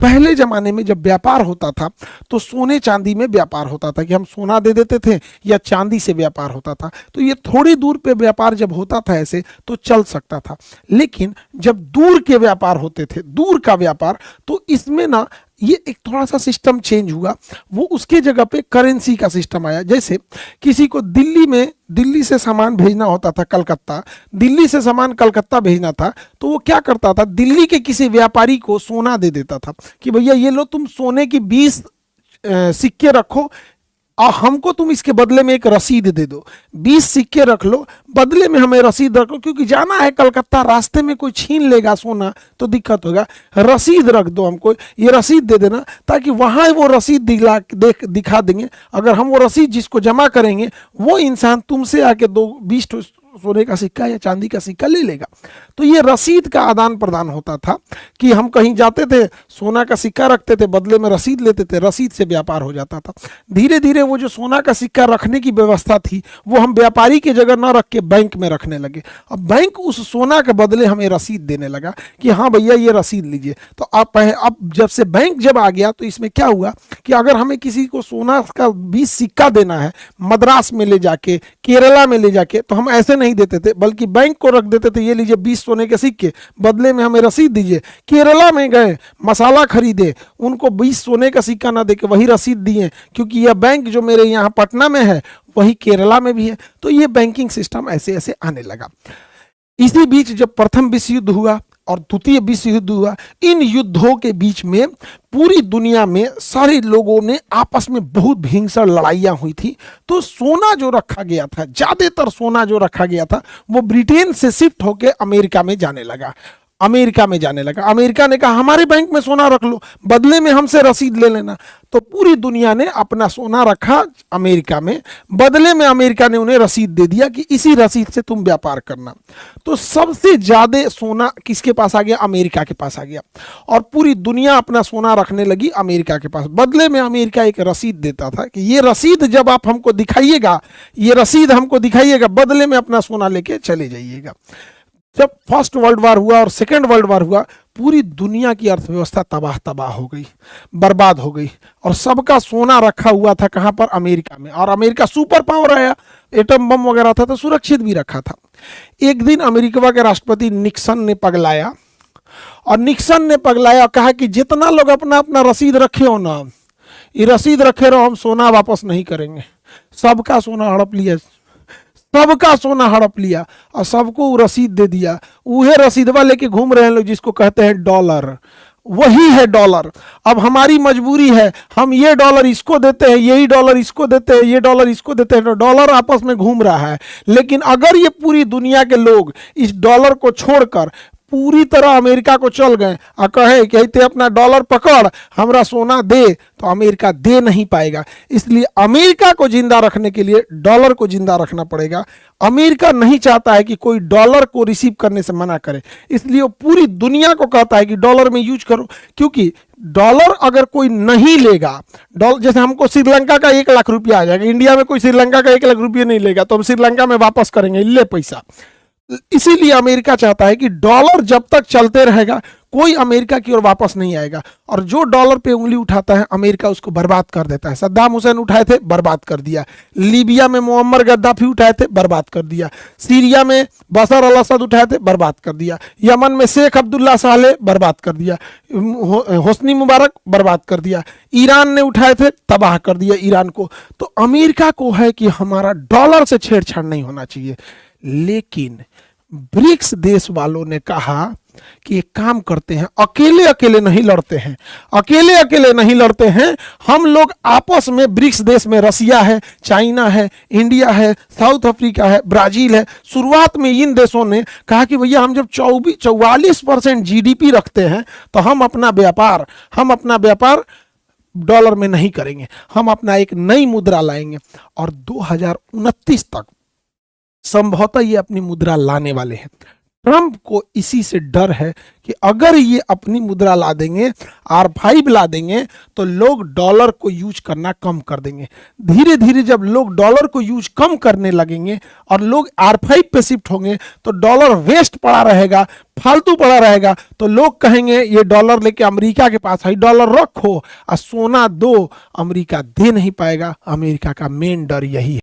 पहले जमाने में जब व्यापार होता था तो सोने चांदी में व्यापार होता था कि हम सोना दे देते थे या चांदी से व्यापार होता था, तो ये थोड़ी दूर पे व्यापार जब होता था ऐसे तो चल सकता था। लेकिन जब दूर के व्यापार होते थे, दूर का व्यापार, तो इसमें ना ये एक थोड़ा सा सिस्टम चेंज हुआ। वो उसके जगह पे करेंसी का सिस्टम आया। जैसे किसी को दिल्ली से सामान भेजना होता था कलकत्ता, दिल्ली से सामान कलकत्ता भेजना था, तो वो क्या करता था, दिल्ली के किसी व्यापारी को सोना दे देता था कि भैया ये लो, तुम सोने की 20 सिक्के रखो और हमको तुम इसके बदले में एक रसीद दे दो। 20 सिक्के रख लो, बदले में हमें रसीद रख लो, क्योंकि जाना है कलकत्ता, रास्ते में कोई छीन लेगा सोना तो दिक्कत होगा। रसीद रख दो, हमको ये रसीद दे देना, ताकि वहां वो रसीद दिखा देंगे। अगर हम वो रसीद जिसको जमा करेंगे वो इंसान तुमसे आके 20 सोने का सिक्का या चांदी का सिक्का ले लेगा। तो ये रसीद का आदान प्रदान होता था कि हम कहीं जाते थे, सोना का सिक्का रखते थे, बदले में रसीद लेते थे, रसीद से व्यापार हो जाता था। धीरे धीरे वो जो सोना का सिक्का रखने की व्यवस्था थी वो हम व्यापारी की जगह ना रख के बैंक में रखने लगे। अब बैंक उस सोना के बदले हमें रसीद देने लगा कि हाँ भैया ये रसीद लीजिए। तो अब जब से बैंक जब आ गया तो इसमें क्या हुआ कि अगर हमें किसी को सोना का 20 सिक्का देना है मद्रास में ले जाके, केरला में ले जाके, तो हम ऐसे नहीं देते थे, बल्कि बैंक को रख देते थे, ये लीजिए 20 सोने के सिक्के, बदले में हमें रसीद दीजिए। केरला में गए, मसाला खरीदे, उनको 20 सोने का सिक्का ना देके वही रसीद दिए, क्योंकि यह बैंक जो मेरे यहाँ पटना में है वही केरला में भी है। तो ये बैंकिंग सिस्टम ऐसे ऐसे आने लगा। इसी बीच जब प्रथम विश्व युद्ध हुआ और द्वितीय विश्व युद्ध हुआ, इन युद्धों के बीच में पूरी दुनिया में सारे लोगों ने आपस में बहुत भीषण लड़ाइयाँ हुई थी। तो सोना जो रखा गया था, ज़्यादातर सोना जो रखा गया था वो ब्रिटेन से शिफ्ट होकर अमेरिका में जाने लगा। अमेरिका ने कहा हमारे बैंक में सोना रख लो, बदले में हमसे रसीद ले लेना। तो पूरी दुनिया ने अपना सोना रखा अमेरिका में, बदले में अमेरिका ने उन्हें रसीद दे दिया कि इसी रसीद से तुम व्यापार करना। तो सबसे ज्यादा सोना किसके पास आ गया? अमेरिका के पास आ गया। और पूरी दुनिया अपना सोना रखने लगी अमेरिका के पास। बदले में अमेरिका एक रसीद देता था कि ये रसीद जब आप हमको दिखाइएगा, ये रसीद हमको दिखाइएगा, बदले में अपना सोना लेके चले जाइएगा। जब फर्स्ट वर्ल्ड वार हुआ और सेकेंड वर्ल्ड वार हुआ, पूरी दुनिया की अर्थव्यवस्था तबाह हो गई, बर्बाद हो गई। और सबका सोना रखा हुआ था कहाँ पर? अमेरिका में। और अमेरिका सुपर पावर आया, एटम बम वगैरह था तो सुरक्षित भी रखा था। एक दिन अमेरिका के राष्ट्रपति निक्सन ने पगलाया, और निक्सन ने पगलाया, कहा कि जितना लोग अपना अपना रसीद रखे हो ना, ये रसीद रखे रहो, हम सोना वापस नहीं करेंगे। सबका सोना हड़प लिया, सबका सोना हड़प लिया और सबको रसीद दे दिया। वह रसीदवा लेके घूम रहे हैं लोग, जिसको कहते हैं डॉलर। वही है डॉलर। अब हमारी मजबूरी है, हम ये डॉलर इसको देते हैं, यही डॉलर इसको देते हैं, ये डॉलर इसको देते हैं, तो डॉलर आपस में घूम रहा है। लेकिन अगर ये पूरी दुनिया के लोग इस डॉलर को छोड़कर पूरी तरह अमेरिका को चल गए और कहे कि ते अपना डॉलर पकड़, हमरा सोना दे, तो अमेरिका दे नहीं पाएगा। इसलिए अमेरिका को जिंदा रखने के लिए डॉलर को जिंदा रखना पड़ेगा। अमेरिका नहीं चाहता है कि कोई डॉलर को रिसीव करने से मना करे, इसलिए वो पूरी दुनिया को कहता है कि डॉलर में यूज करो। क्योंकि डॉलर अगर कोई नहीं लेगा, डॉलर जैसे हमको श्रीलंका का 1 लाख रुपया आ जाएगा, इंडिया में कोई श्रीलंका का 1 लाख रुपया नहीं लेगा, तो हम श्रीलंका में वापस करेंगे, ले पैसा। इसीलिए अमेरिका चाहता है कि डॉलर जब तक चलते रहेगा कोई अमेरिका की ओर वापस नहीं आएगा। और जो डॉलर पे उंगली उठाता है अमेरिका उसको बर्बाद कर देता है। सद्दाम हुसैन उठाए थे, बर्बाद कर दिया। लीबिया में मुअम्मर गद्दाफी उठाए थे, बर्बाद कर दिया। सीरिया में बशर अल असद उठाए थे, बर्बाद कर दिया। यमन में शेख अब्दुल्ला सालेह, बर्बाद कर दिया। होस्नी मुबारक, बर्बाद कर दिया। ईरान ने उठाए थे, तबाह कर दिया ईरान को। तो अमेरिका को है कि हमारा डॉलर से छेड़छाड़ नहीं होना चाहिए। लेकिन ब्रिक्स देश वालों ने कहा कि एक काम करते हैं, अकेले अकेले नहीं लड़ते हैं, अकेले अकेले नहीं लड़ते हैं, हम लोग आपस में ब्रिक्स देश में रसिया है, चाइना है, इंडिया है, साउथ अफ्रीका है, ब्राजील है। शुरुआत में इन देशों ने कहा कि भैया हम जब 44% जीडीपी रखते हैं तो हम अपना व्यापार डॉलर में नहीं करेंगे, हम अपना एक नई मुद्रा लाएंगे। और 2029 तक संभवतः ये अपनी मुद्रा लाने वाले हैं। ट्रंप को इसी से डर है कि अगर ये अपनी मुद्रा ला देंगे, R5 ला देंगे, तो लोग डॉलर को यूज करना कम कर देंगे। धीरे धीरे जब लोग डॉलर को यूज कम करने लगेंगे और लोग R5 पे शिफ्ट होंगे, तो डॉलर वेस्ट पड़ा रहेगा, फालतू पड़ा रहेगा, तो लोग कहेंगे ये डॉलर लेके अमेरिका के पास है, डॉलर रखो और सोना दो। अमेरिका दे नहीं पाएगा। अमेरिका का मेन डर यही है।